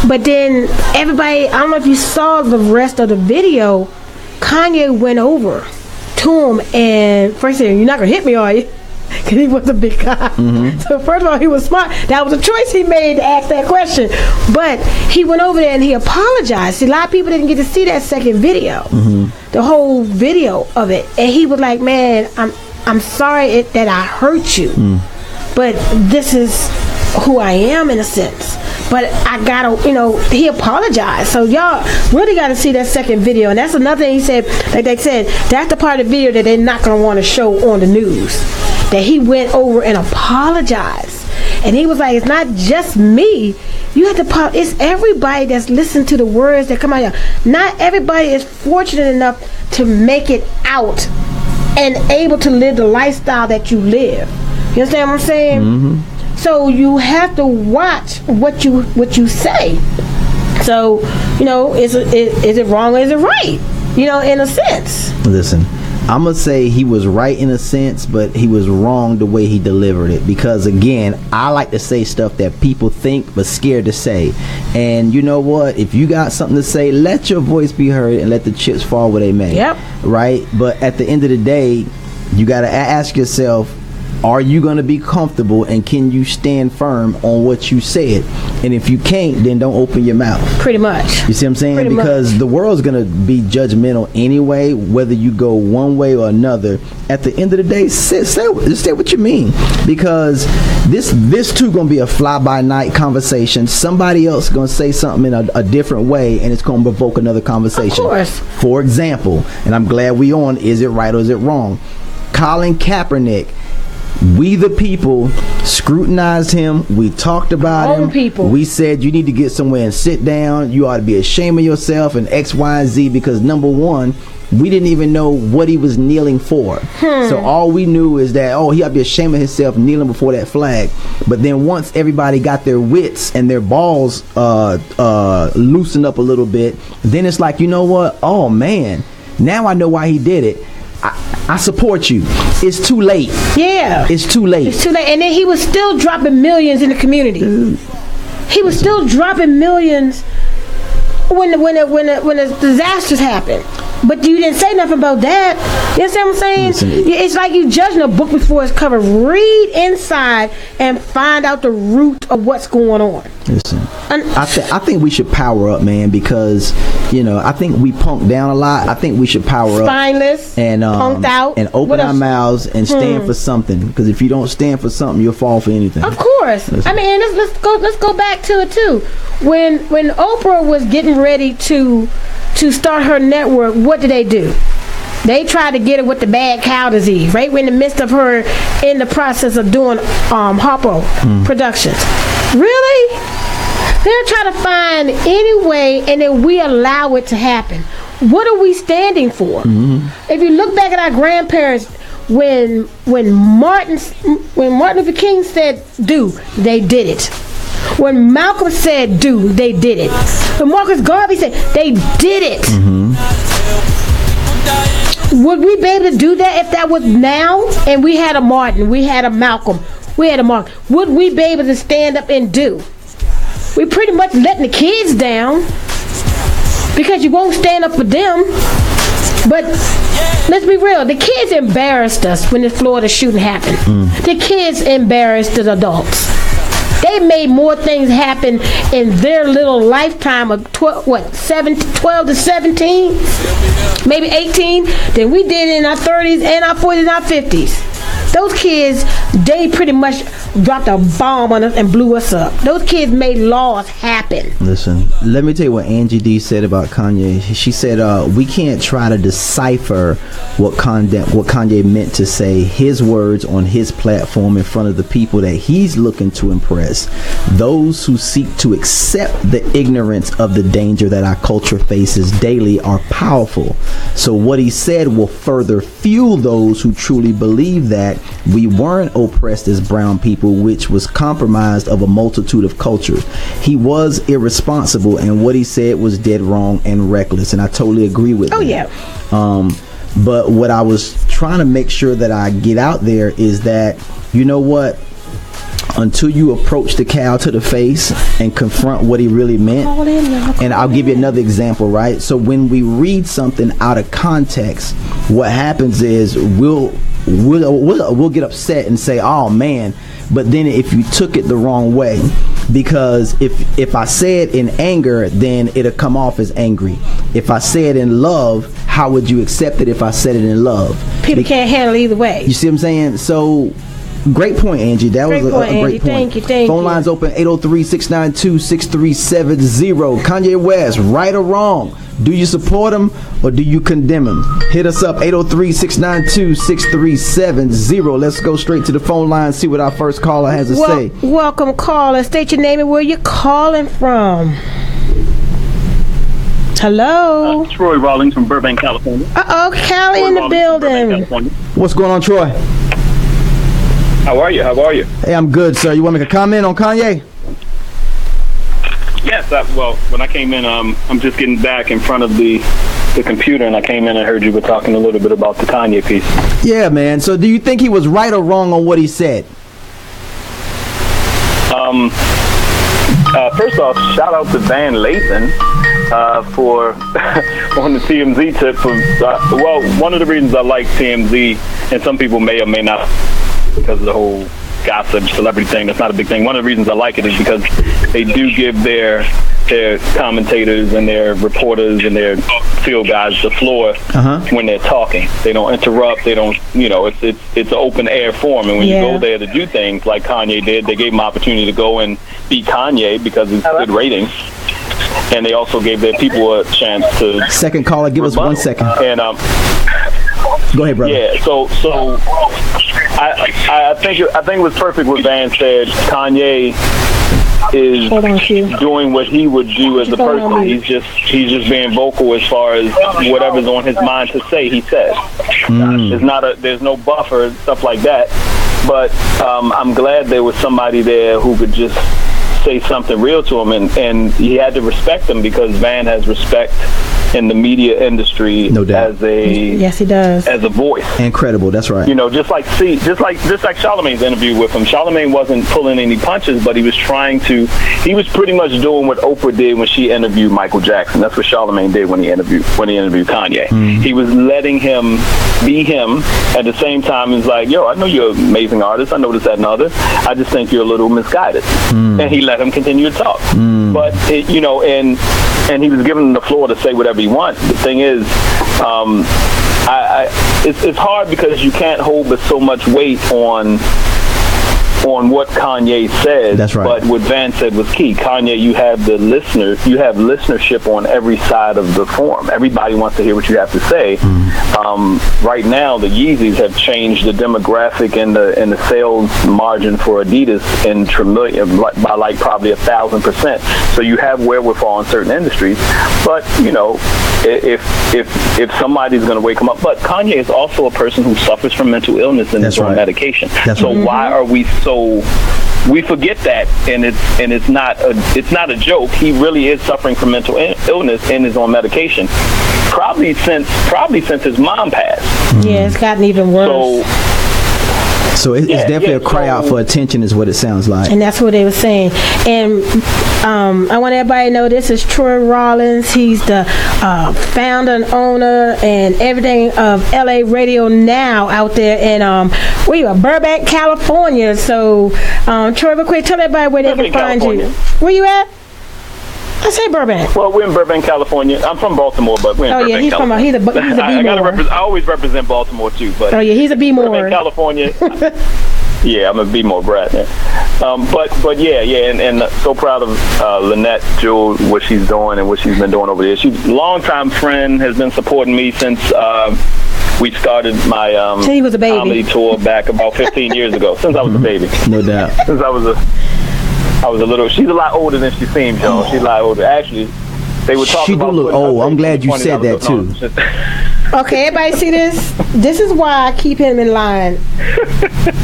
But then everybody, I don't know if you saw the rest of the video, Kanye went over to him and first said, "You're not gonna hit me, are you?" Because he was a big guy. So first of all, he was smart. That was a choice he made to ask that question. But he went over there and he apologized. See, a lot of people didn't get to see that second video, the whole video of it. And he was like, "Man, I'm sorry that I hurt you, but this is who I am in a sense. But I gotta, he apologized. So y'all really gotta see that second video. And that's another thing he said, like they said, that's the part of the video that they're not gonna want to show on the news. That he went over and apologized. And he was like, it's not just me. You have to, it's everybody that's listening to the words that come out here. Not everybody is fortunate enough to make it out and able to live the lifestyle that you live. You understand what I'm saying? So you have to watch what you say. So, is it wrong or is it right? In a sense. Listen, I'm going to say he was right in a sense, but he was wrong the way he delivered it. Because, again, I like to say stuff that people think but scared to say. And you know what? If you got something to say, let your voice be heard and let the chips fall where they may. Yep. Right? But at the end of the day, you got to ask yourself, are you going to be comfortable and can you stand firm on what you said? And if you can't, then don't open your mouth. Pretty much. You see what I'm saying? Pretty because much. The world's going to be judgmental anyway, whether you go one way or another. At the end of the day, say what you mean. Because this too going to be a fly-by-night conversation. Somebody else going to say something in a different way, and it's going to provoke another conversation. Of course. For example, and I'm glad we on, is it right or is it wrong? Colin Kaepernick. We the people scrutinized him. We talked about him. People. We said you need to get somewhere and sit down. You ought to be ashamed of yourself and X, Y, and Z, because number one, we didn't even know what he was kneeling for. So all we knew is that, he ought to be ashamed of himself kneeling before that flag. But then once everybody got their wits and their balls loosened up a little bit, then it's like, you know what? Oh man, now I know why he did it. I support you. It's too late. Yeah. It's too late. It's too late. And then he was still dropping millions in the community. He was still dropping millions when the disasters happened. But you didn't say nothing about that. You understand what I'm saying? Listen, it's like you judging a book before it's covered. Read inside and find out the root of what's going on. Listen, I think we should power up, man, because I think we punked down a lot. I think we should power up, spineless, and punked out, and open our mouths and stand for something. Because if you don't stand for something, you'll fall for anything. Of course. Listen. I mean, let's go back to it too. When Oprah was getting ready to start her network, what did they do? They tried to get her with the bad cow disease, right in the midst of her in the process of doing Harpo Productions. Really? They're trying to find any way, and then we allow it to happen. What are we standing for? If you look back at our grandparents, when Martin Luther King said do, they did it. When Malcolm said do, they did it. When Marcus Garvey said, they did it. Would we be able to do that if that was now and we had a Martin, we had a Malcolm, we had a Mark? Would we be able to stand up and do? We pretty much letting the kids down because you won't stand up for them. But let's be real, the kids embarrassed us when the Florida shooting happened. The kids embarrassed the adults. They made more things happen in their little lifetime of 12 to 17, maybe 18, than we did in our 30s and our 40s and our 50s. Those kids, they pretty much dropped a bomb on us and blew us up. Those kids made laws happen. Listen, let me tell you what Angie D said about Kanye. She said, we can't try to decipher what Kanye meant to say. His words on his platform in front of the people that he's looking to impress. Those who seek to accept the ignorance of the danger that our culture faces daily are powerful. So what he said will further fuel those who truly believe that we weren't oppressed as brown people, which was compromised of a multitude of cultures. He was irresponsible, and what he said was dead wrong and reckless, and I totally agree with that. Yeah. But what I was trying to make sure that I get out there is that, you know what, until you approach the cow to the face and confront what he really meant, and I'll give you another example, right? So when we read something out of context, what happens is we'll get upset and say, oh man, but then if you took it the wrong way, because if I say it in anger, then it'll come off as angry. If I say it in love, how would you accept it if I said it in love? People can't handle it either way. You see what I'm saying? So great point, Angie. That was a great point. Thank you. Phone lines open 803-692-6370. Kanye West, right or wrong? Do you support him or do you condemn him? Hit us up 803-692-6370. Let's go straight to the phone line, see what our first caller has to say. Welcome, caller. State your name and where you're calling from. Hello. Troy Rawlings from Burbank, California. Callie in the building. What's going on, Troy? How are you? Hey, I'm good, sir. You want to make a comment on Kanye? Yes. When I came in, I'm just getting back in front of the computer, and I came in and heard you were talking a little bit about the Kanye piece. Yeah, man. So do you think he was right or wrong on what he said? First off, shout out to Van Lathan for on the TMZ tip. One of the reasons I like TMZ, and some people may or may not, because of the whole gossip celebrity thing, that's not a big thing. One of the reasons I like it is because they do give their commentators and their reporters and their field guys the floor when they're talking. They don't interrupt. They don't, it's an open air forum. And when you go there to do things like Kanye did, they gave him opportunity to go and beat Kanye because it's good ratings. And they also gave their people a chance to. Second caller, give us 1 second. And go ahead, brother. Yeah. So I think it was perfect what Van said. Kanye is doing what he would do as a person. He's just being vocal as far as whatever's on his mind to say. He says there's no buffer, stuff like that. But I'm glad there was somebody there who could just say something real to him, and he had to respect him because Van has respect in the media industry, no doubt. Yes, he does, as a voice. Incredible, that's right. Just like Charlamagne's interview with him. Charlamagne wasn't pulling any punches, but he was pretty much doing what Oprah did when she interviewed Michael Jackson. That's what Charlamagne did when he interviewed Kanye. He was letting him be him. At the same time, he's like, yo, I know you're an amazing artist. I know this, that, and other. I just think you're a little misguided. And he let him continue to talk. But and he was giving him the floor to say whatever he wants. The thing is, it's hard because you can't hold so much weight on on what Kanye said. That's right. But what Van said was key. Kanye, you have listenership on every side of the forum. Everybody wants to hear what you have to say. Right now, the Yeezys have changed the demographic and the sales margin for Adidas in by like probably 1,000%. So you have wherewithal in certain industries. But if somebody's going to wake him up, but Kanye is also a person who suffers from mental illness and is on medication. So why are we so? We forget that, and it's not a joke. He really is suffering from mental illness and is on medication, probably since his mom passed. Yeah, it's gotten even worse. So it's definitely a cry out for attention, is what it sounds like. And that's what they were saying. And I want everybody to know this is Troy Rollins. He's the founder and owner and everything of LA Radio Now out there in where you at? Burbank, California. So Troy, real quick, tell everybody where they can find you. Where you at? I say Burbank. Well, we're in Burbank, California. I'm from Baltimore, but we're in Burbank, he's California. He's a B-more. I always represent Baltimore too, but he's a B-more. Burbank, California. Yeah, I'm a B-more brat. Yeah. But and so proud of Lynette Jewell, what she's doing and what she's been doing over there. She's a longtime friend, has been supporting me since we started my comedy tour back about 15 years ago. Since I was a baby. No doubt. Since I was a little. She's a lot older than she seems, y'all. She's a lot older. Actually, they were talking about. She do look old. I'm glad you said that too. Okay, everybody see this? This is why I keep him in line.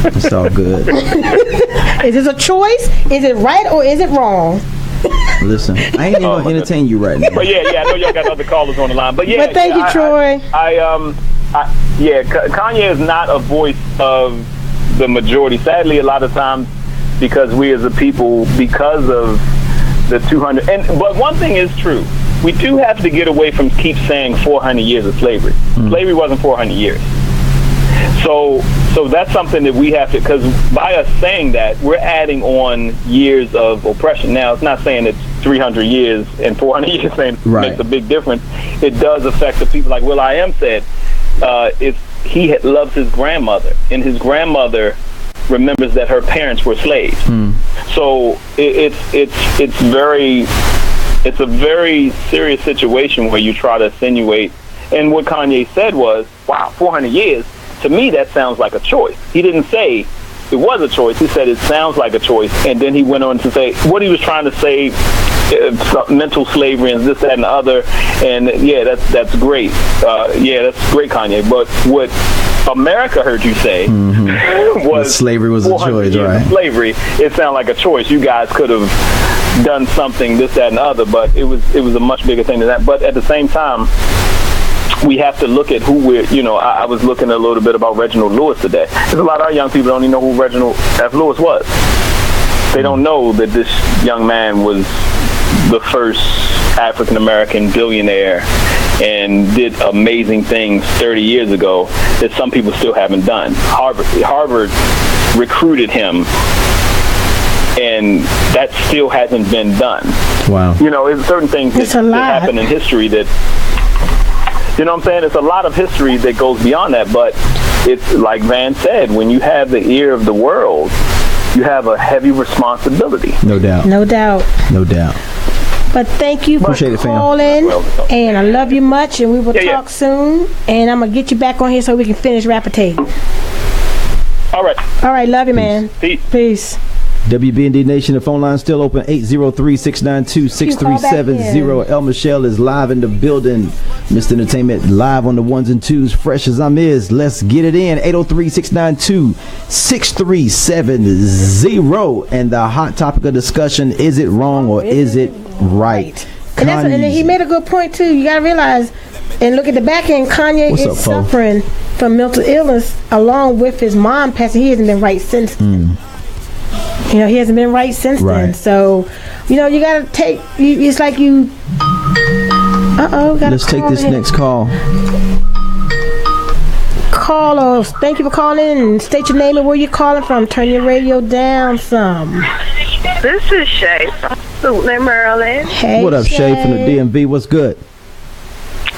It's all good. Is this a choice? Is it right or is it wrong? Listen, I ain't even gonna entertain you right now. But yeah, I know y'all got other callers on the line. But yeah, but thank you, Troy. Kanye is not a voice of the majority. Sadly, a lot of times, because we as a people, because of the 200, but one thing is true. We do have to get away from keep saying 400 years of slavery. Slavery wasn't 400 years. So that's something that we have to, because by us saying that, we're adding on years of oppression. Now, it's not saying it's 300 years and 400 years makes a big difference. It does affect the people. Like Will.i.am said, he loves his grandmother, and his grandmother remembers that her parents were slaves. So it's a very serious situation where you try to insinuate. And what Kanye said was, wow, 400 years, to me that sounds like a choice. He didn't say it was a choice. He said it sounds like a choice. And then he went on to say what he was trying to say, mental slavery and this, that, and the other. And yeah, that's great. That's great, Kanye. But what America heard you say was slavery was a choice, right? Slavery. It sounded like a choice. You guys could have done something, this, that, and the other, but it was a much bigger thing than that. But at the same time, we have to look at who we're, I was looking a little bit about Reginald Lewis today. There's a lot of our young people don't even know who Reginald F. Lewis was. They don't know that this young man was the first African-American billionaire and did amazing things 30 years ago that some people still haven't done. Harvard recruited him, and that still hasn't been done. Wow. There's certain things that happen in history that, you know what I'm saying? It's a lot of history that goes beyond that, but it's like Van said, when you have the ear of the world, you have a heavy responsibility. No doubt. No doubt. No doubt. But thank you for calling, and I love you much, and we will talk soon, and I'm going to get you back on here so we can finish Rapid Tape. All right. All right, love you, man. Peace. WBND Nation, the phone line still open, 803-692-6370. El Michelle is live in the building. Mr. Entertainment live on the ones and twos, fresh as I'm is. Let's get it in, 803-692-6370. And the hot topic of discussion, is it wrong or is it right? And he made a good point, too. You got to realize, and look at the back end, Kanye is suffering from mental illness along with his mom passing. He hasn't been right since then. He hasn't been right since then. So, you got to take, it's like you, let's take this next call. Carlos, thank you for calling and state your name and where you're calling from. Turn your radio down some. This is Shay from Suitland, Maryland. Hey, what up, Shay from the DMV? What's good?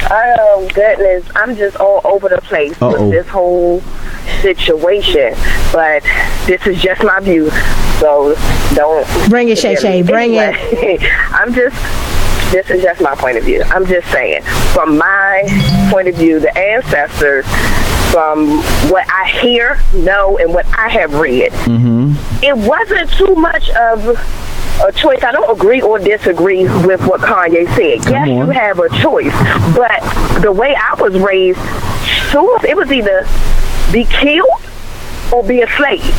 Oh, goodness. I'm just all over the place with this whole situation. But this is just my view. So don't... Bring it, Shay Shay. Bring it. This is just my point of view. I'm just saying, from my point of view, the ancestors, from what I hear, know, and what I have read, it wasn't too much of a choice. I don't agree or disagree with what Kanye said. Yes, you have a choice, but the way I was raised, it was either be killed or be a slave.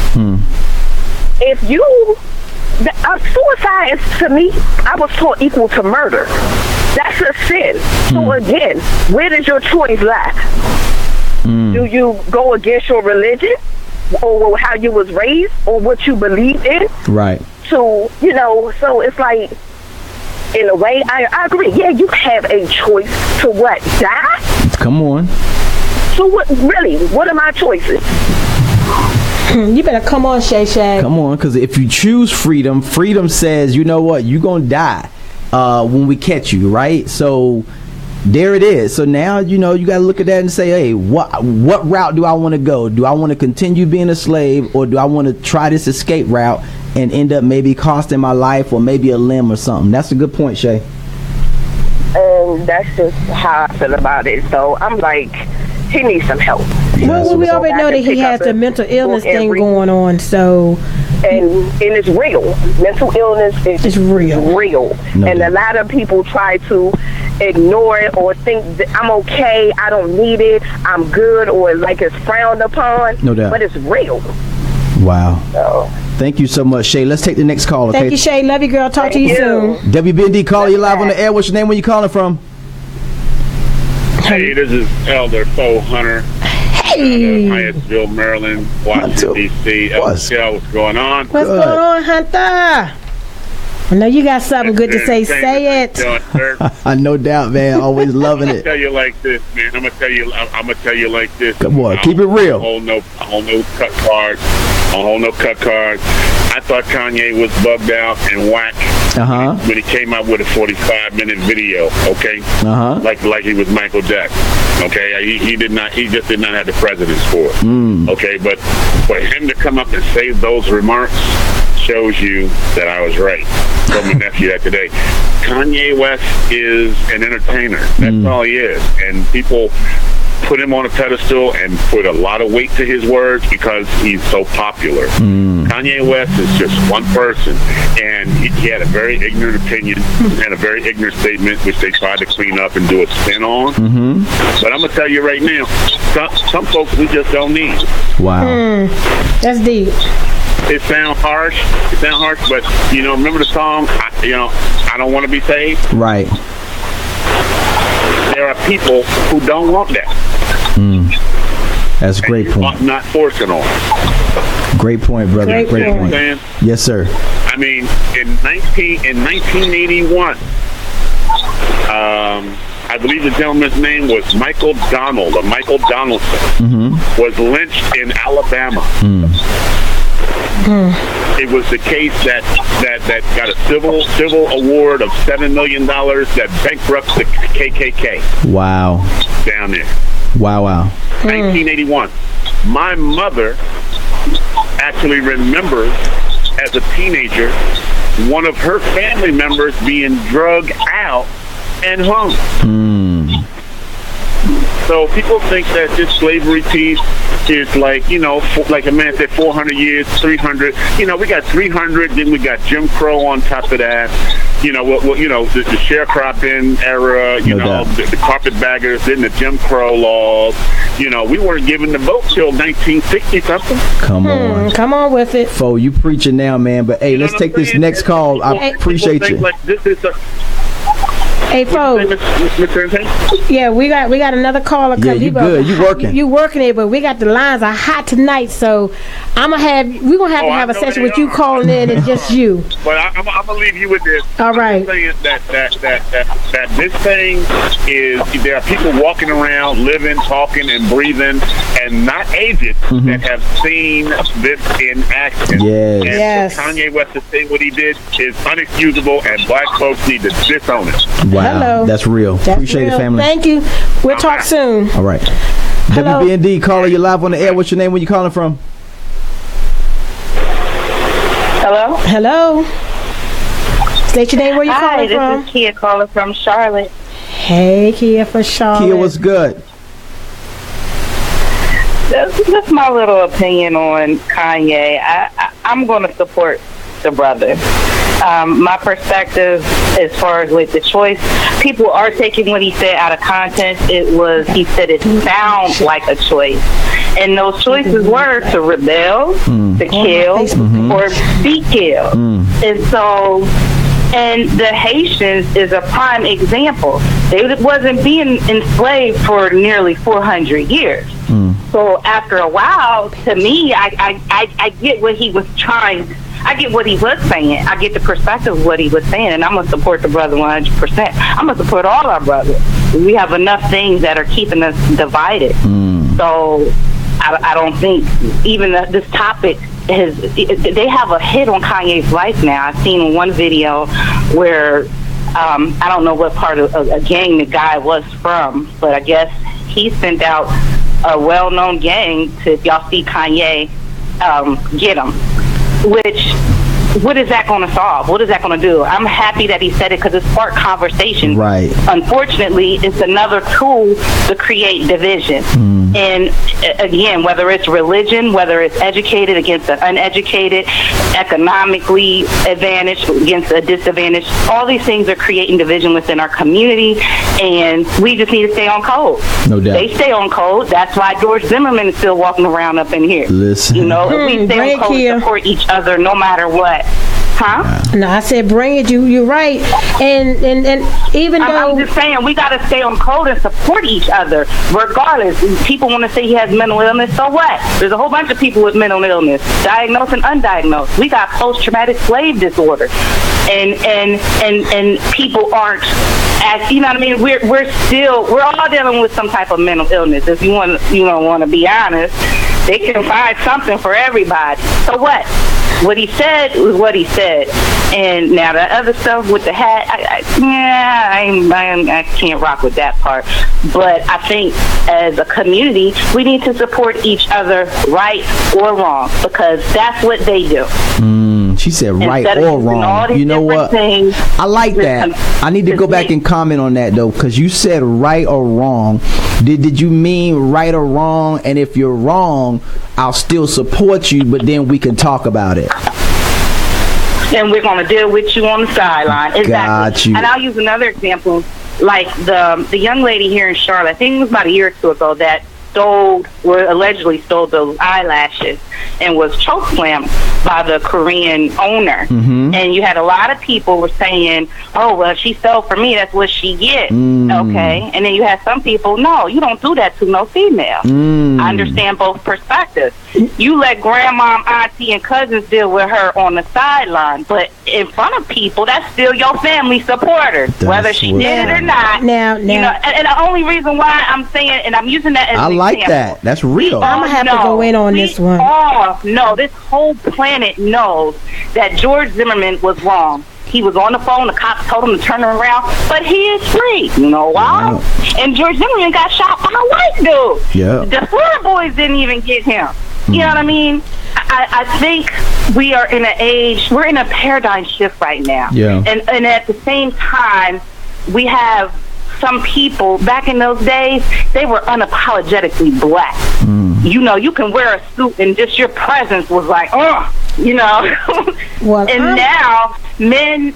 If you... suicide is, to me, I was taught equal to murder. That's a sin. So again, where does your choice lie? Do you go against your religion or how you was raised or what you believe in? Right. So, so it's like, in a way, I agree. Yeah, you have a choice to what? Die? Come on. So what are my choices? You better come on, Shay Shay. Come on, because if you choose freedom, freedom says, you know what, you're going to die when we catch you, right? So there it is. So now, you got to look at that and say, hey, what route do I want to go? Do I want to continue being a slave, or do I want to try this escape route and end up maybe costing my life or maybe a limb or something? That's a good point, Shay. And that's just how I feel about it. So I'm like, he needs some help. Well, we already know that he has the mental illness thing going on, so... And it's real. Mental illness is real. No and doubt. a lot of people try to ignore it or think that I'm okay, I don't need it, I'm good, or like it's frowned upon. No doubt. But it's real. Wow. So, thank you so much, Shay. Let's take the next call, okay? Thank you, Shay. Love you, girl. Talk to you soon. WBND, call you live on the air. What's your name? Where you calling from? Hey, this is Elder Foe Hunter. Hey. Hyattsville, Maryland, Washington, D.C. What's going on? What's going on, Hunter? I know you got something good to say. Say it. No doubt, man. Always loving it. I'm gonna tell you like this, man. I'm gonna tell you like this. Come on, keep it real. I don't hold no cut cards. I thought Kanye was bugged out and whack when he came out with a 45-minute video. Okay, like he was Michael Jackson. Okay, he just did not have the presidents for it. Okay, but for him to come up and say those remarks shows you that I was right. I told my nephew that today. Kanye West is an entertainer. That's all he is. And people put him on a pedestal and put a lot of weight to his words because he's so popular. Kanye West is just one person, and he had a very ignorant opinion and a very ignorant statement, which they tried to clean up and do a spin on. But I'm going to tell you right now, some folks we just don't need. Wow. That's deep. It sounds harsh, but, remember the song, I don't want to be saved? Right. There are people who don't want that. That's a great point. Not forcing on. Great point, brother. Great point. Yes, sir. I mean, in 1981, I believe the gentleman's name was Michael Donaldson, was lynched in Alabama. It was the case that got a civil award of $7 million that bankrupts the KKK. Wow. Down there. Wow. 1981. My mother actually remembers as a teenager one of her family members being drugged out and hung. So people think that this slavery piece is like, like a man said, 400 years, 300. We got 300, then we got Jim Crow on top of that. The sharecropping era, the carpetbaggers, then the Jim Crow laws. We weren't given the vote till 1960 something. Come on. Come on with it. Fo, you preaching now, man. But hey, let's take this next call. I appreciate you. Like this is Hey, Fo. Yeah, we got another caller. Yeah, you good. You working. You working it, but we got the lines are hot tonight, so we're gonna have to have a session with you calling in and just you. But I'm gonna leave you with this. All right. I'm saying that this thing is, there are people walking around, living, talking, and breathing, and not aged that have seen this in action. Yes. And for Kanye West to say what he did is unexcusable, and black folks need to disown it. Wow. Hello. That's real. That's Appreciate real. it, family. Thank you. We'll talk soon. All right. Hello. WBND caller, you're live on the air. What's your name? Where you calling from? Hello? Hello. State your name. Where you calling from? Hi, this is Kia calling from Charlotte. Hey, Kia from Charlotte. Kia, what's good? That's my little opinion on Kanye. I'm going to support the brother. My perspective as far as with the choice, people are taking what he said out of context. He said it sounds like a choice. And those choices were to rebel, to kill, or be killed. And so, and the Haitians is a prime example. They wasn't being enslaved for nearly 400 years. So after a while, to me, I get what he was trying. I get what he was saying. I get the perspective of what he was saying, and I'm going to support the brother 100%. I'm going to support all our brothers. We have enough things that are keeping us divided. So I don't think even this topic they have a hit on Kanye's life now. I've seen one video where I don't know what part of a gang the guy was from, but I guess he sent out a well-known gang to, if y'all see Kanye, get him. What is that going to solve? What is that going to do? I'm happy that he said it because it sparked conversation. Right. Unfortunately, it's another tool to create division. And again, whether it's religion, whether it's educated against the uneducated, economically advantaged against the disadvantaged, all these things are creating division within our community, and we just need to stay on code. No doubt. They stay on code. That's why George Zimmerman is still walking around up in here. Listen. You know, if we stay on code and support each other no matter what. Huh? No, I said bring it. You're right. And even though I'm just saying we got to stay on code and support each other regardless. People want to say he has mental illness. So what? There's a whole bunch of people with mental illness, diagnosed and undiagnosed. We got post-traumatic slave disorder, and people aren't. As, you know what I mean? We're all dealing with some type of mental illness. If you want to be honest, they can find something for everybody. So what? What he said was what he said, and now the other stuff with the hat, I can't rock with that part. But I think as a community, we need to support each other, right or wrong, because that's what they do. She said right or wrong. You know what? I like that. I need to go back and comment on that though, because you said right or wrong. Did you mean right or wrong? And if you're wrong, I'll still support you, but then we can talk about it. And we're going to deal with you on the sideline. Exactly. Got you. And I'll use another example, like the young lady here in Charlotte. I think it was about a year or two ago that allegedly stole those eyelashes and was chokeslammed by the Korean owner. And you had a lot of people were saying, oh, well, she stole from me, that's what she gets. Okay. And then you had some people, no, you don't do that to no female. I understand both perspectives. You let grandma, auntie, and cousins deal with her on the sideline, but in front of people, that's still your family supporter, whether she did it or not. Now. You know, and the only reason why I'm saying, and I'm using that as an like example, that. That's real. I'm going to have to go in on this one. This whole planet knows that George Zimmerman was wrong. He was on the phone. The cops told him to turn around, but he is free. You know why? Yeah. And George Zimmerman got shot by a white dude. Yeah. The Florida boys didn't even get him. You know what I mean? I think we are in an age, we're in a paradigm shift right now. Yeah. And at the same time, we have some people, back in those days, they were unapologetically black. You know, you can wear a suit and just your presence was like, you know. Well, and now men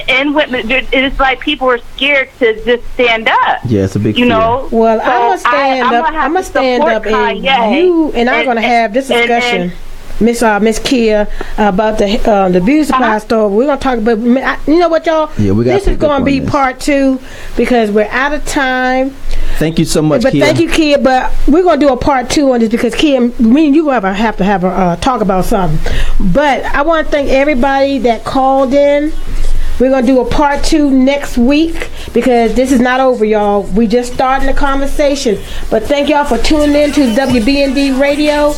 and women, it's like people are scared to just stand up. Yeah, it's a big you know. Well, so I'm gonna stand up and you and I'm gonna have this discussion. Miss Kia about the beauty supply store. We're gonna talk about. You know what, y'all? Yeah, we got. This is gonna be part 2 because we're out of time. Thank you so much, Kia. Thank you, Kia. But we're gonna do a part 2 on this because Kia, me and you gonna have to have a talk about something. But I want to thank everybody that called in. We're going to do a part 2 next week because this is not over, y'all. We just starting the conversation. But thank y'all for tuning in to WBND Radio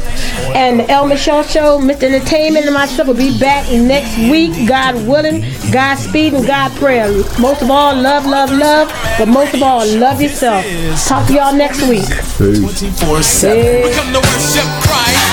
and the El Michelle Show. Mr. Entertainment and myself will be back next week, God willing, Godspeed, and God prayer. Most of all, love, love, love. But most of all, love yourself. Talk to y'all next week. 24/7. We come to worship Christ.